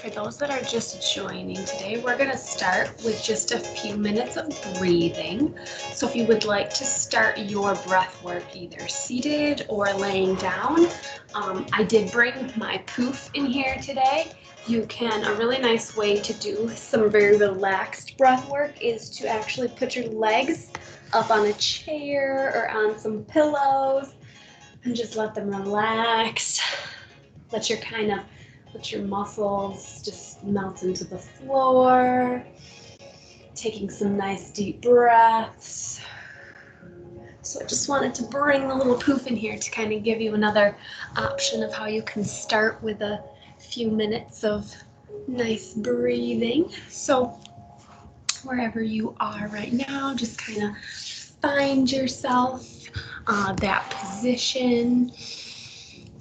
for those that are just joining today, we're going to start with just a few minutes of breathing. So if you would like to start your breath work either seated or laying down, I did bring my poof in here today. A really nice way to do some very relaxed breath work is to actually put your legs up on a chair or on some pillows and just let them relax. Let your muscles just melt into the floor. Taking some nice deep breaths. So I just wanted to bring the little poof in here to kind of give you another option of how you can start with a few minutes of nice breathing. So wherever you are right now, just kind of find yourself that position.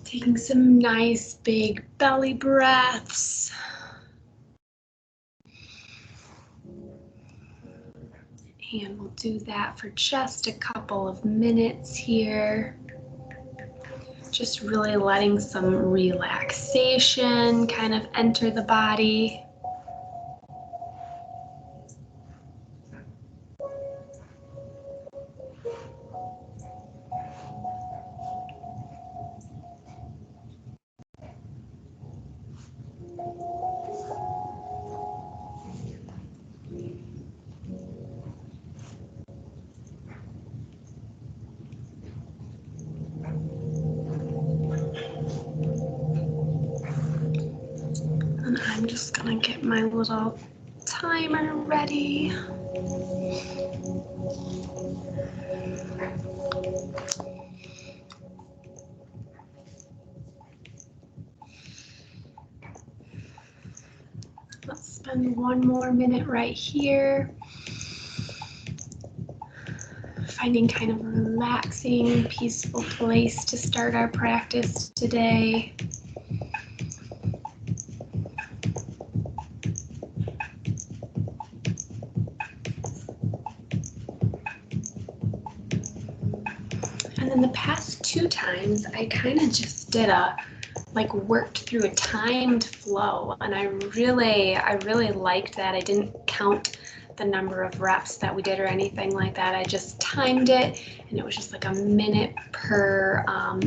Taking some nice big belly breaths. And we'll do that for just a couple of minutes here. Just really letting some relaxation kind of enter the body. And I'm just gonna get my little timer ready. Let's spend one more minute right here. Finding kind of a relaxing, peaceful place to start our practice today. And then the past 2 times, I kind of just did worked through a timed flow, and I really liked that. I didn't count the number of reps that we did or anything like that. I just timed it, and it was just like a minute per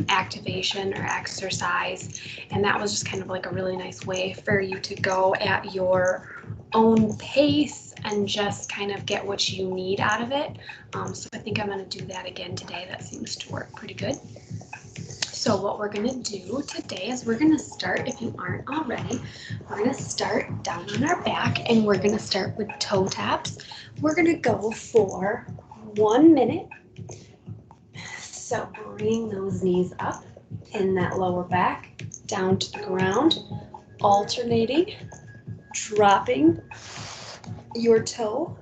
activation or exercise, and that was just kind of like a really nice way for you to go at your own pace and just kind of get what you need out of it. So I think I'm going to do that again today. That seems to work pretty good. So what we're going to do today is we're going to start, if you aren't already, we're going to start down on our back, and we're going to start with toe taps. We're going to go for 1 minute. So bring those knees up in that lower back, down to the ground, alternating, dropping your toe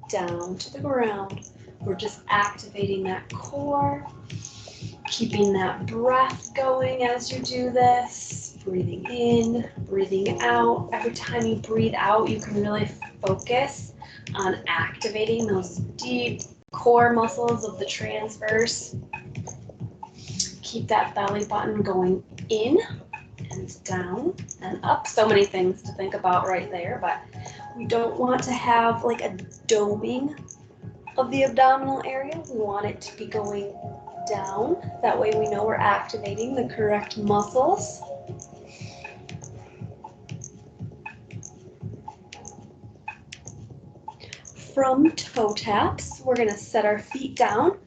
down to the ground. We're just activating that core. Keeping that breath going as you do this, breathing in, breathing out. Every time you breathe out, you can really focus on activating those deep core muscles of the transverse. Keep that belly button going in and down and up. So many things to think about right there, but we don't want to have like a doming of the abdominal area. We want it to be going down. That way we know we're activating the correct muscles. From toe taps, we're going to set our feet down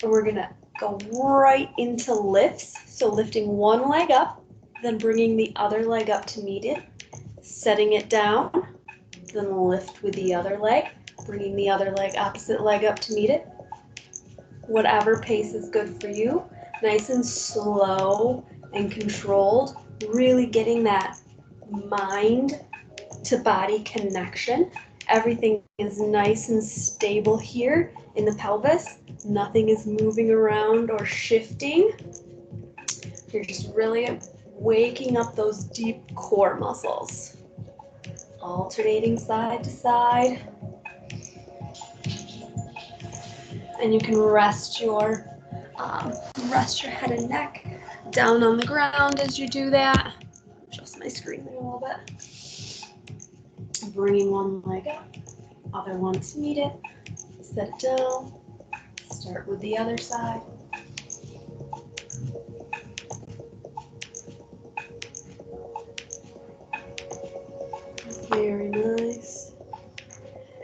and we're going to go right into lifts. So lifting one leg up, then bringing the other leg up to meet it, setting it down, then lift with the other leg, bringing the other leg, opposite leg up to meet it. Whatever pace is good for you, nice and slow and controlled, really getting that mind to body connection. Everything is nice and stable here in the pelvis. Nothing is moving around or shifting. You're just really waking up those deep core muscles. Alternating side to side. And you can rest your head and neck down on the ground as you do that. Adjust my my screen there a little bit. Bringing one leg up, other one to meet it. Set it down. Start with the other side. Very nice.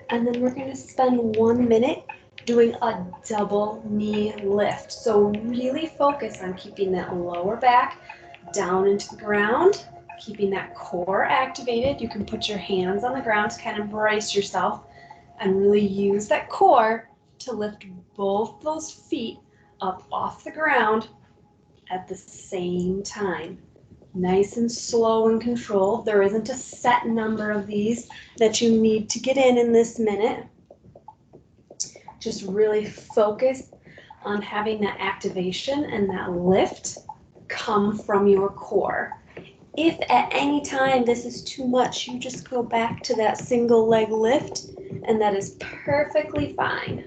And then we're going to spend 1 minute doing a double knee lift. So really focus on keeping that lower back down into the ground, keeping that core activated. You can put your hands on the ground to kind of brace yourself and really use that core to lift both those feet up off the ground at the same time. Nice and slow and controlled. There isn't a set number of these that you need to get in this minute. Just really focus on having that activation and that lift come from your core. If at any time this is too much, you just go back to that single leg lift, and that is perfectly fine.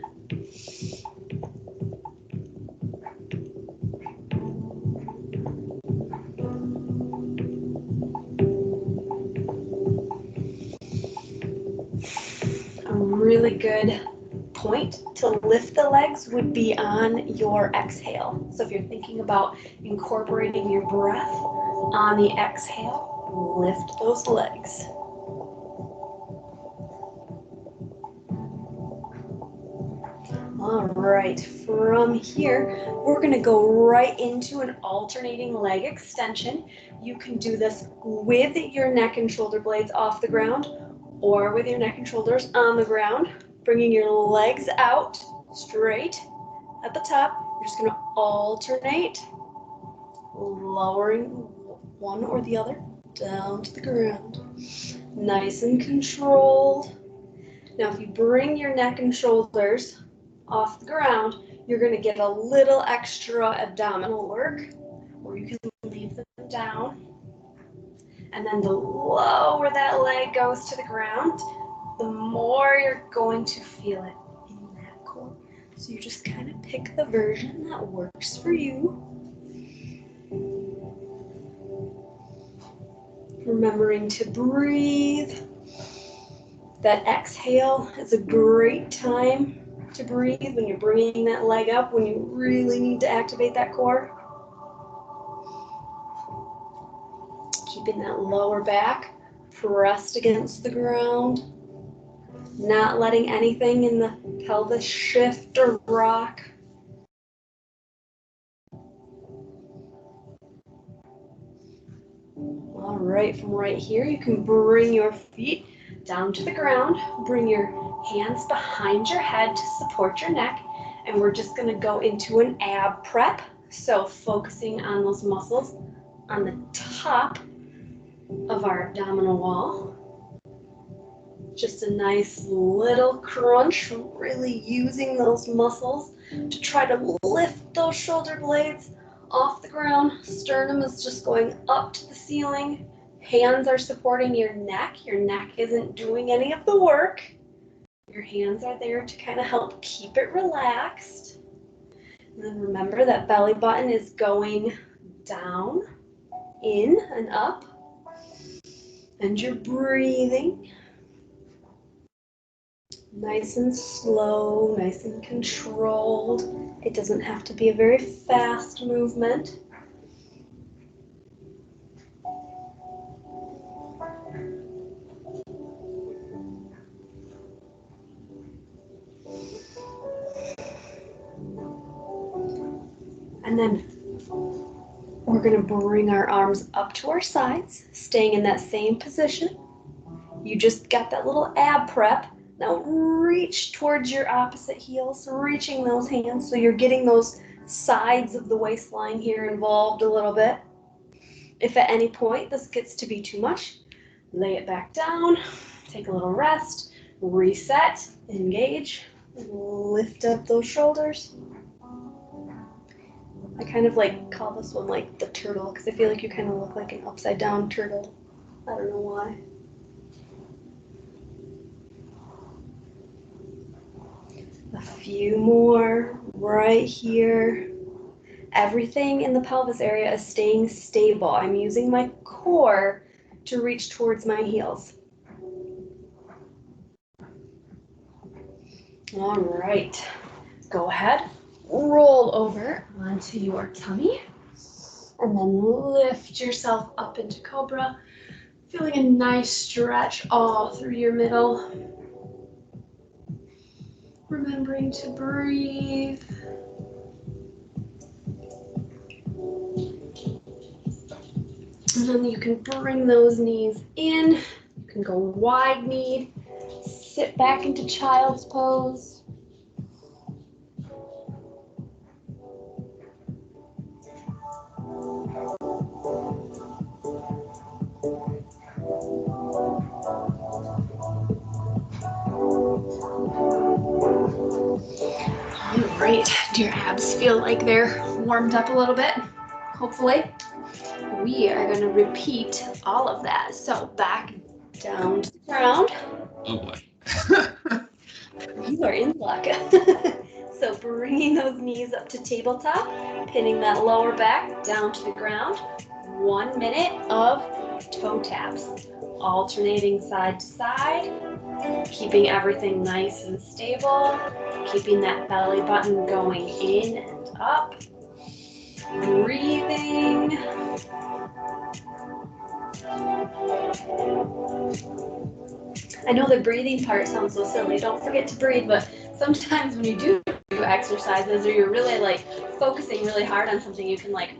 A really good point to lift the legs would be on your exhale. So if you're thinking about incorporating your breath on the exhale, lift those legs. All right, from here, we're going to go right into an alternating leg extension. You can do this with your neck and shoulder blades off the ground or with your neck and shoulders on the ground, bringing your legs out straight at the top. You're just going to alternate, lowering one or the other down to the ground. Nice and controlled. Now, if you bring your neck and shoulders off the ground, you're going to get a little extra abdominal work, or you can leave them down. And then the lower that leg goes to the ground, the more you're going to feel it in that core. So you just kind of pick the version that works for you. Remembering to breathe. That exhale is a great time to breathe when you're bringing that leg up, when you really need to activate that core. Keeping that lower back pressed against the ground, not letting anything in the pelvis shift or rock. All right, from right here, you can bring your feet down to the ground, bring your hands behind your head to support your neck, and we're just going to go into an ab prep. So focusing on those muscles on the top of our abdominal wall. Just a nice little crunch, really using those muscles to try to lift those shoulder blades off the ground. Sternum is just going up to the ceiling. Hands are supporting your neck. Your neck isn't doing any of the work. Your hands are there to kind of help keep it relaxed. And then remember that belly button is going down, in and up. And you're breathing. Nice and slow, nice and controlled. It doesn't have to be a very fast movement. And then we're going to bring our arms up to our sides, staying in that same position. You just got that little ab prep. Now reach towards your opposite heels, reaching those hands so you're getting those sides of the waistline here involved a little bit. If at any point this gets to be too much, lay it back down, take a little rest, reset, engage, lift up those shoulders. I kind of call this one like the turtle because I feel like you kind of look like an upside down turtle. I don't know why. A few more right here. Everything in the pelvis area is staying stable. I'm using my core to reach towards my heels. All right, go ahead, roll over onto your tummy, and then lift yourself up into Cobra, feeling a nice stretch all through your middle. Remembering to breathe. And then you can bring those knees in. You can go wide-kneed. Sit back into child's pose. All right, do your abs feel like they're warmed up a little bit? Hopefully. We are going to repeat all of that. So back down to the ground. Oh boy. You are in luck. So bringing those knees up to tabletop, pinning that lower back down to the ground. 1 minute of toe taps, alternating side to side, keeping everything nice and stable, keeping that belly button going in and up, breathing. I know the breathing part sounds so silly. Don't forget to breathe, but sometimes when you do exercises or you're really like focusing really hard on something, you can like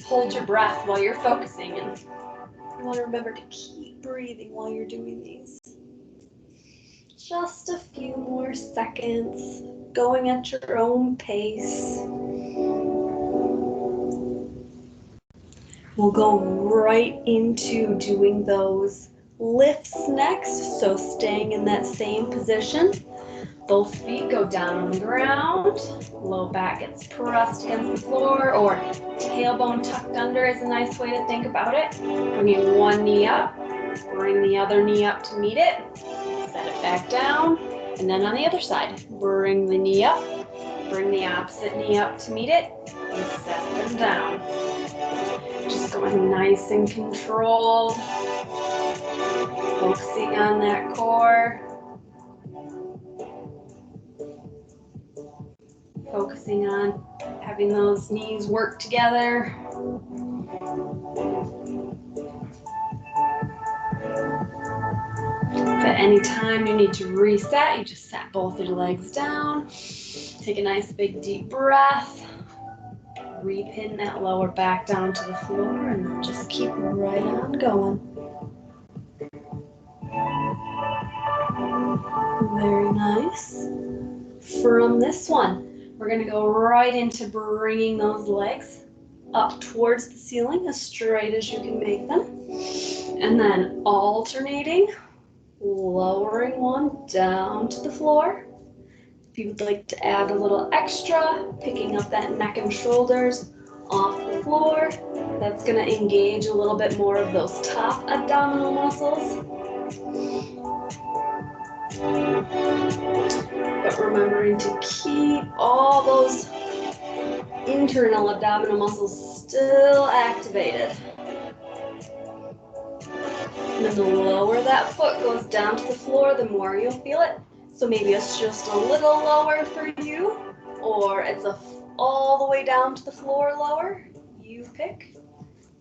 hold your breath while you're focusing, and you want to remember to keep breathing while you're doing these. Just a few more seconds, going at your own pace. We'll go right into doing those lifts next, so staying in that same position. Both feet go down on the ground, low back gets pressed against the floor, or tailbone tucked under is a nice way to think about it. Bringing one knee up, bring the other knee up to meet it, set it back down, and then on the other side, bring the knee up, bring the opposite knee up to meet it, and set them down. Just going nice and controlled, focusing on that core. Focusing on having those knees work together. If at any time you need to reset, you just set both your legs down. Take a nice big deep breath. Repin that lower back down to the floor and just keep right on going. Very nice. From this one, we're going to go right into bringing those legs up towards the ceiling as straight as you can make them. And then alternating, lowering one down to the floor. If you would like to add a little extra, picking up that neck and shoulders off the floor. That's going to engage a little bit more of those top abdominal muscles. But remembering to keep all those internal abdominal muscles still activated. And then the lower that foot goes down to the floor, the more you'll feel it. So maybe it's just a little lower for you, or it's all the way down to the floor lower. You pick.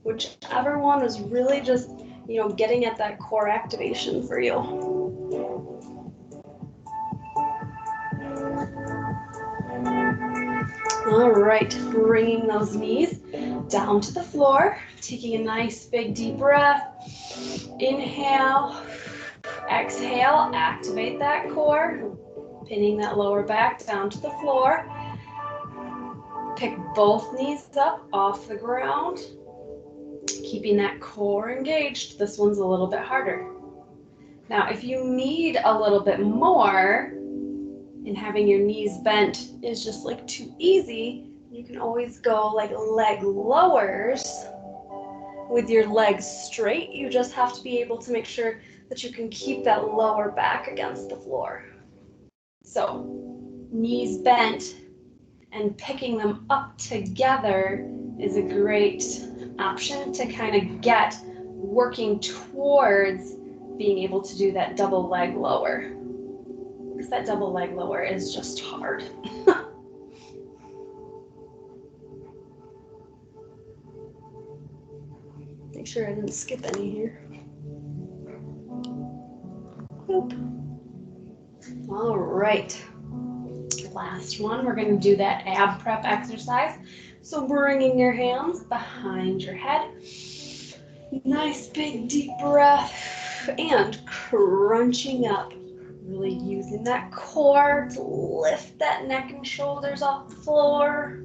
Whichever one is really just, getting at that core activation for you. All right, bringing those knees down to the floor, taking a nice big deep breath. Inhale, exhale, activate that core, pinning that lower back down to the floor. Pick both knees up off the ground, keeping that core engaged. This one's a little bit harder. Now, if you need a little bit more, and having your knees bent is just like too easy, you can always go like leg lowers with your legs straight. You just have to be able to make sure that you can keep that lower back against the floor. So knees bent and picking them up together is a great option to kind of get working towards being able to do that double leg lower. Because that double leg lower is just hard. Make sure I didn't skip any here. Boop. All right. Last one, we're going to do that ab prep exercise. So bringing your hands behind your head. Nice big deep breath and crunching up. Really using that core to lift that neck and shoulders off the floor.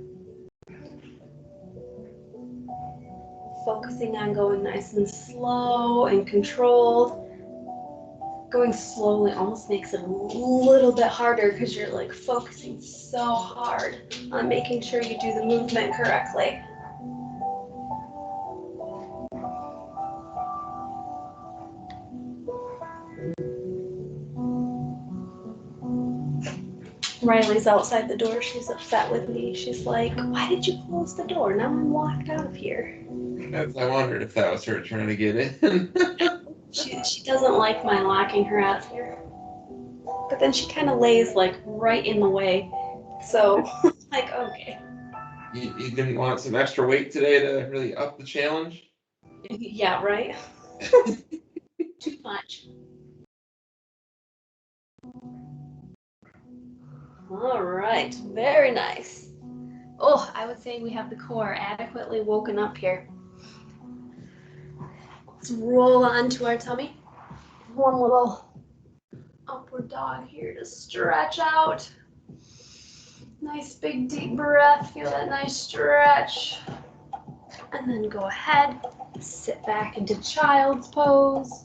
Focusing on going nice and slow and controlled. Going slowly almost makes it a little bit harder because you're like focusing so hard on making sure you do the movement correctly. Riley's outside the door. She's upset with me. She's like, why did you close the door? Now I'm locked out of here. I wondered if that was her trying to get in. She doesn't like my locking her out here. But then she kind of lays like right in the way. So like, okay. You didn't want some extra weight today to really up the challenge? Yeah, right? Too much. All right, very nice. Oh, I would say we have the core adequately woken up here. Let's roll onto our tummy. One little upward dog here to stretch out. Nice big deep breath, feel that nice stretch. And then go ahead, sit back into child's pose.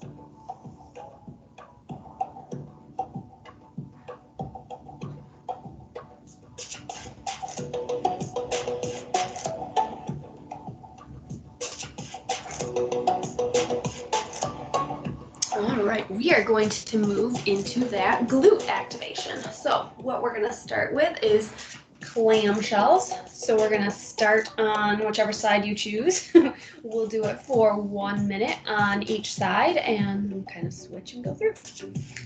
All right, we are going to move into that glute activation. So what we're gonna start with is clamshells. So we're gonna start on whichever side you choose. We'll do it for 1 minute on each side and kind of switch and go through.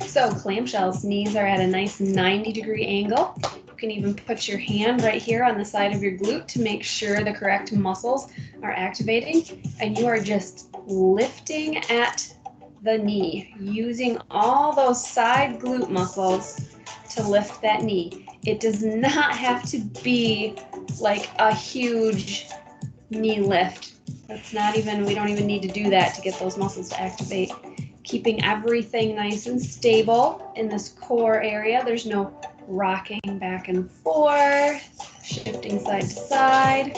So clamshells, knees are at a nice 90-degree angle. You can even put your hand right here on the side of your glute to make sure the correct muscles are activating. And you are just lifting at the knee, using all those side glute muscles to lift that knee. It does not have to be like a huge knee lift. That's not even, we don't even need to do that to get those muscles to activate. Keeping everything nice and stable in this core area. There's no rocking back and forth, shifting side to side.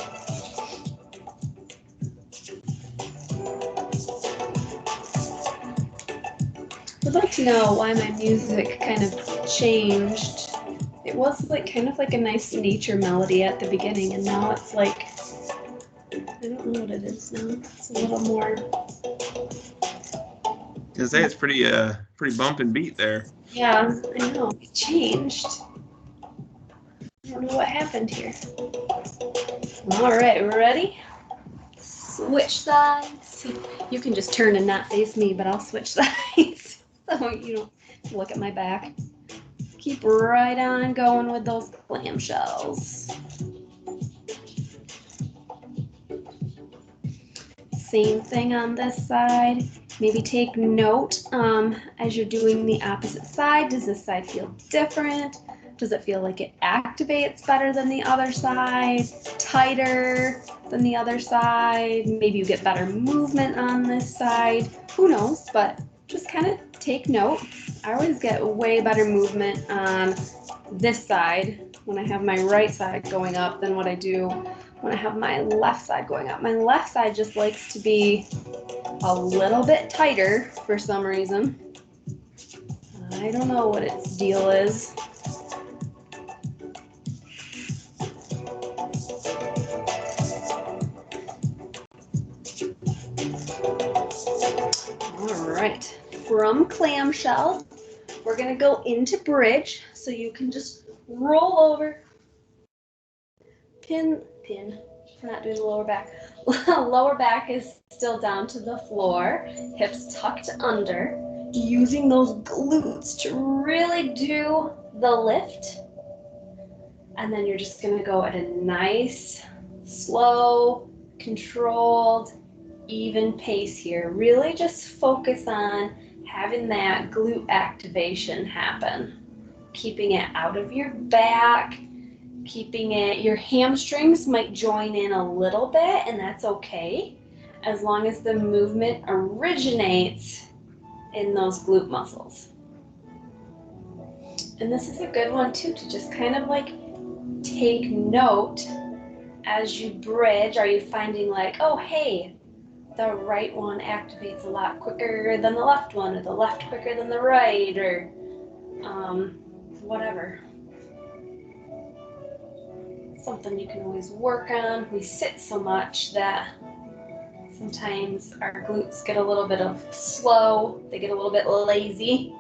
I'd like to know why my music kind of changed. It was like kind of like a nice nature melody at the beginning, and now it's like, I don't know what it is now. It's a little more. I say it's pretty bump and beat there. Yeah, I know. It changed. I don't know what happened here. All right, we're ready? Switch sides. You can just turn and not face me, but I'll switch sides. So you don't look at my back. Keep right on going with those clamshells. Same thing on this side. Maybe take note as you're doing the opposite side. Does this side feel different? Does it feel like it activates better than the other side? Tighter than the other side? Maybe you get better movement on this side. Who knows? But just kind of take note. I always get way better movement on this side when I have my right side going up than what I do when I have my left side going up. My left side just likes to be a little bit tighter for some reason. I don't know what its deal is. All right, from clamshell, we're gonna go into bridge, so you can just roll over, pin, We're not doing the lower back. Lower back is still down to the floor, hips tucked under, using those glutes to really do the lift. And then you're just gonna go at a nice, slow, controlled, even pace here. Really just focus on having that glute activation happen. Keeping it out of your back, keeping it, your hamstrings might join in a little bit, and that's okay, as long as the movement originates in those glute muscles. And this is a good one too, to just kind of like take note as you bridge. Are you finding like, oh hey, the right one activates a lot quicker than the left one, or the left quicker than the right, or whatever. Something you can always work on. We sit so much that sometimes our glutes get a little bit of slow, they get a little bit lazy.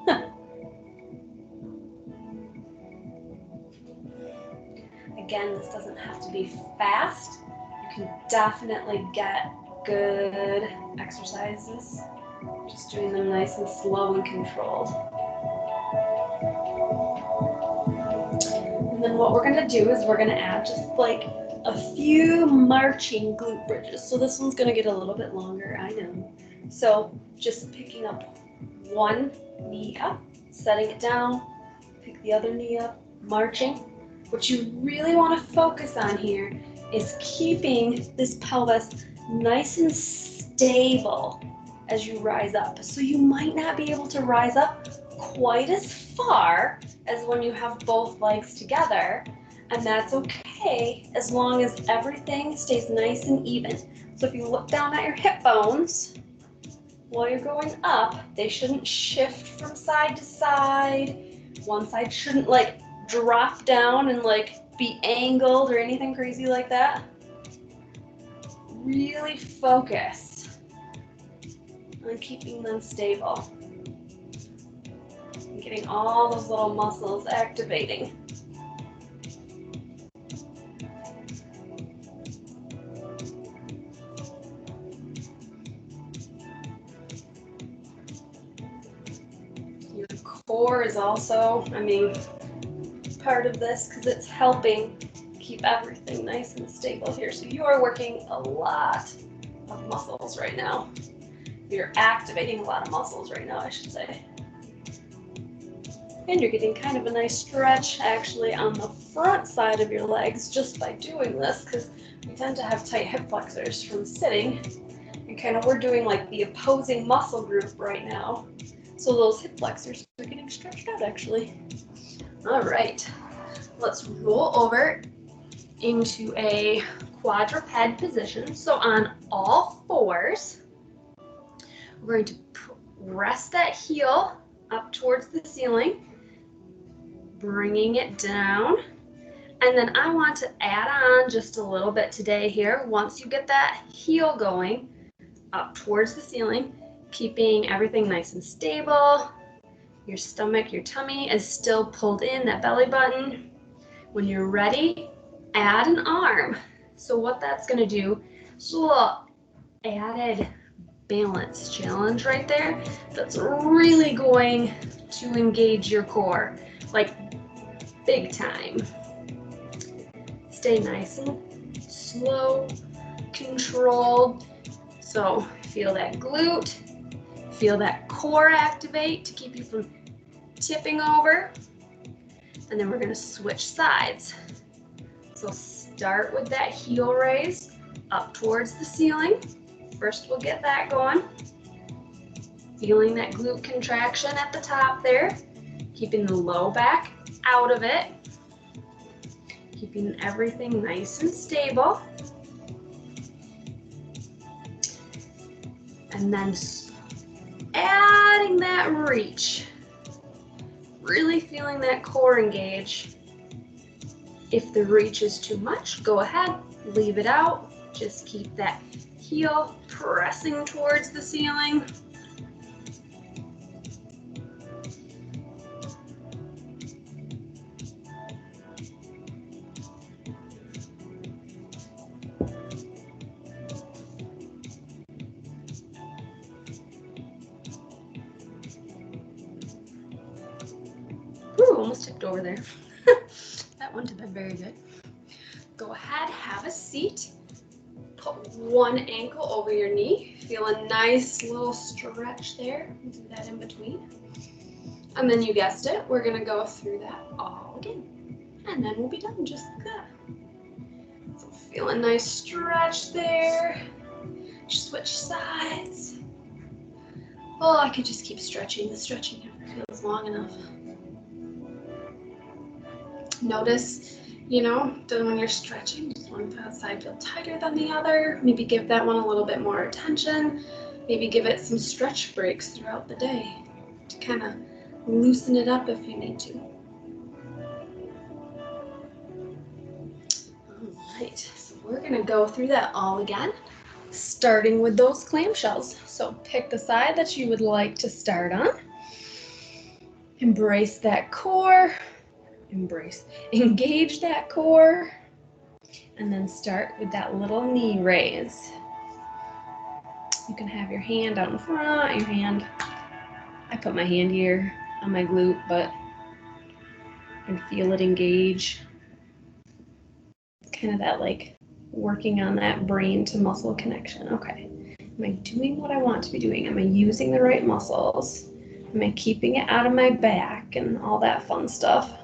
Again, this doesn't have to be fast. You can definitely get good exercises, just doing them nice and slow and controlled. And then what we're gonna do is we're gonna add just like a few marching glute bridges. So this one's gonna get a little bit longer, I know. So just picking up one knee up, setting it down, pick the other knee up, marching. What you really wanna focus on here is keeping this pelvis nice and stable as you rise up. So you might not be able to rise up quite as far as when you have both legs together, and that's okay as long as everything stays nice and even. So if you look down at your hip bones while you're going up, they shouldn't shift from side to side. One side shouldn't like drop down and like be angled or anything crazy like that. Really focus on keeping them stable. Getting all those little muscles activating. Your core is also, part of this because it's helping keep everything nice and stable here. So you are working a lot of muscles right now. You're activating a lot of muscles right now, I should say. And you're getting kind of a nice stretch actually on the front side of your legs just by doing this, because we tend to have tight hip flexors from sitting. And kind of we're doing like the opposing muscle group right now. So those hip flexors are getting stretched out actually. All right, let's roll over into a quadruped position. So on all fours, we're going to press that heel up towards the ceiling, bringing it down. And then I want to add on just a little bit today here. Once you get that heel going up towards the ceiling, keeping everything nice and stable. Your stomach, your tummy is still pulled in, that belly button. When you're ready, add an arm. So what that's gonna do, is a little added balance challenge right there. That's really going to engage your core, like big time. Stay nice and slow, controlled. So feel that glute, feel that core activate to keep you from tipping over. And then we're gonna switch sides. So start with that heel raise up towards the ceiling. First we'll get that going. Feeling that glute contraction at the top there. Keeping the low back out of it. Keeping everything nice and stable. And then adding that reach. Really feeling that core engage. If the reach is too much, go ahead, leave it out. Just keep that heel pressing towards the ceiling. Ooh, almost tipped over there. That wouldn't have been very good. Go ahead, have a seat. Put one ankle over your knee. Feel a nice little stretch there. Do that in between. And then you guessed it, we're gonna go through that all again. And then we'll be done just like that. So feel a nice stretch there. Just switch sides. Oh, I could just keep stretching. The stretching never feels long enough. Notice, that when you're stretching, does one side feel tighter than the other? Maybe give that one a little bit more attention. Maybe give it some stretch breaks throughout the day to kind of loosen it up if you need to. All right, so we're gonna go through that all again, starting with those clamshells. So pick the side that you would like to start on. Embrace that core. Engage that core, and then start with that little knee raise. You can have your hand out in front, I put my hand here on my glute, but I can feel it engage. It's kind of that like working on that brain to muscle connection. Okay, am I doing what I want to be doing? Am I using the right muscles? Am I keeping it out of my back and all that fun stuff?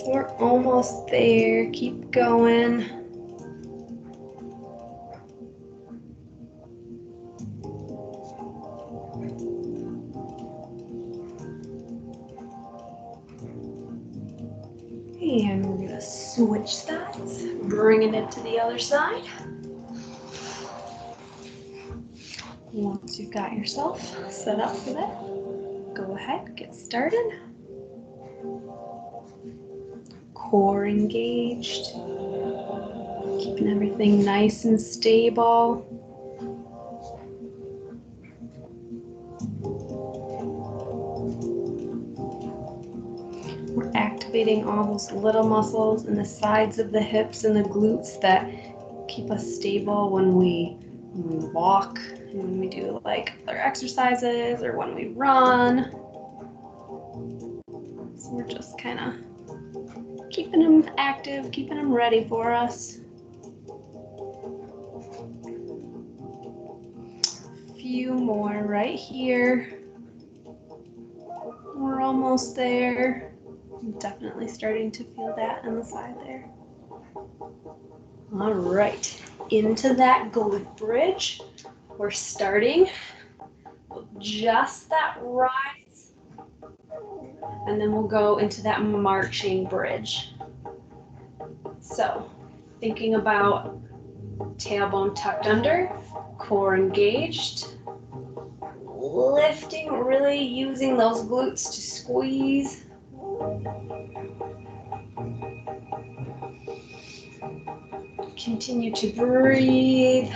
We're almost there. Keep going. And we're going to switch sides, bringing it to the other side. Once you've got yourself set up for that, go ahead, get started. Core engaged, keeping everything nice and stable. We're activating all those little muscles in the sides of the hips and the glutes that keep us stable when we walk and when we do like other exercises or when we run. So we're just kind of keeping them active, keeping them ready for us. A few more right here. We're almost there. I'm definitely starting to feel that on the side there. All right, into that glute bridge. We're starting with just that rise, and then we'll go into that marching bridge. So, thinking about tailbone tucked under, core engaged, lifting, really using those glutes to squeeze. Continue to breathe.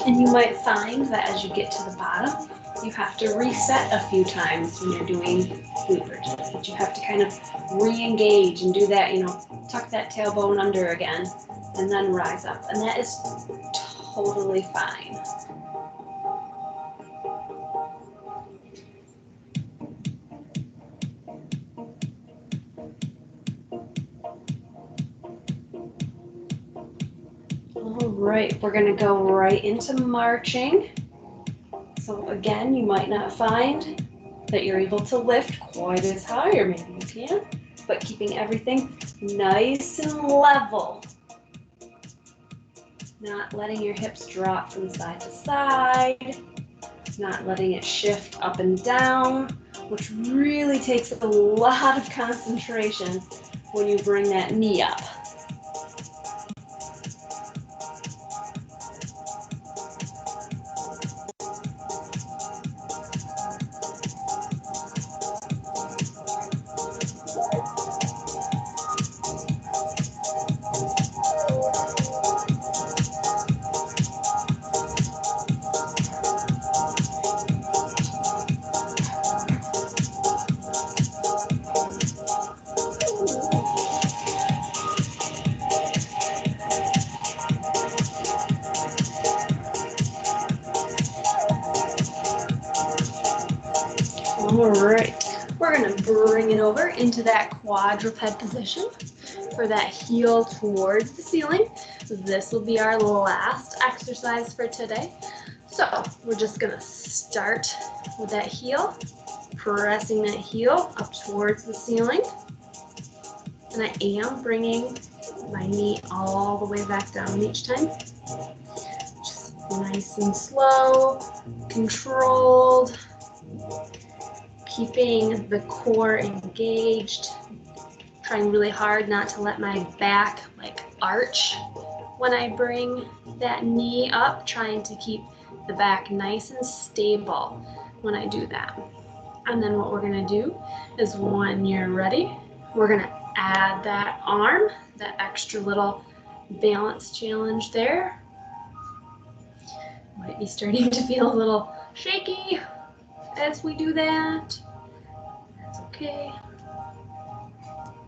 And you might find that as you get to the bottom, you have to reset a few times when you're doing glute bridges. That you have to kind of re-engage and do that, tuck that tailbone under again, and then rise up. And that is totally fine. All right, we're gonna go right into marching. So again, you might not find that you're able to lift quite as high, or maybe you can, but keeping everything nice and level. Not letting your hips drop from side to side, not letting it shift up and down, which really takes a lot of concentration when you bring that knee up. All right, we're gonna bring it over into that quadruped position for that heel towards the ceiling. This will be our last exercise for today. So we're just gonna start with that heel, pressing that heel up towards the ceiling. And I am bringing my knee all the way back down each time. Just nice and slow, controlled, keeping the core engaged, trying really hard not to let my back like arch when I bring that knee up, trying to keep the back nice and stable when I do that. And then what we're gonna do is when you're ready, we're gonna add that arm, that extra little balance challenge there. Might be starting to feel a little shaky as we do that. That's okay.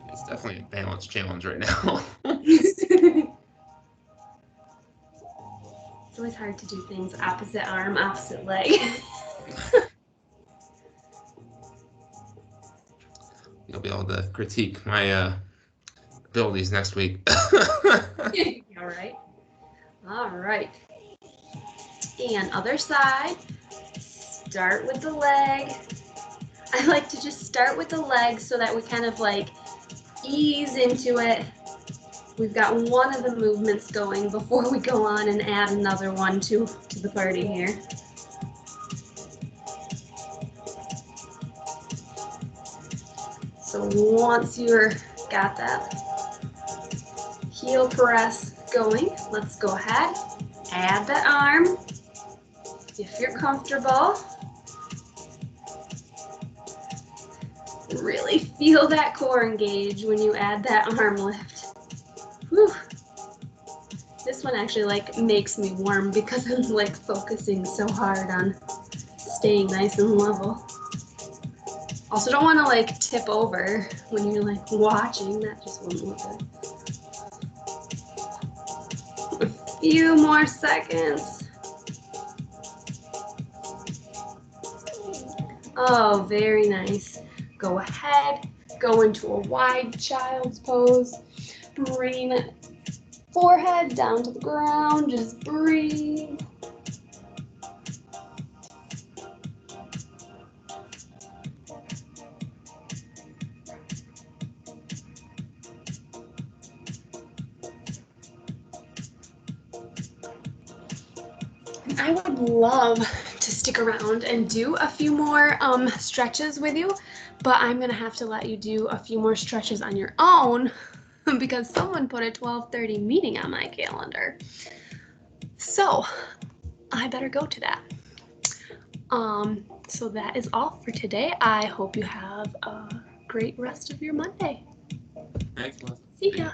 It's definitely a balance challenge right now. It's always hard to do things opposite arm, opposite leg. You'll be able to critique my abilities next week. All right. All right. And other side. Start with the leg. I like to just start with the leg so that we kind of like ease into it. We've got one of the movements going before we go on and add another one to the party here. So once you're got that heel press going, let's go ahead, add that arm if you're comfortable. Really feel that core engage when you add that arm lift. Whew. This one actually like makes me warm because I'm like focusing so hard on staying nice and level. Also don't want to like tip over when you're like watching, that just won't look good. A few more seconds. Oh, very nice. Go ahead, go into a wide child's pose. Bring forehead down to the ground, just breathe. I would love to stick around and do a few more stretches with you, but I'm gonna have to let you do a few more stretches on your own because someone put a 12:30 meeting on my calendar. So I better go to that. So that is all for today. I hope you have a great rest of your Monday. Excellent. See ya.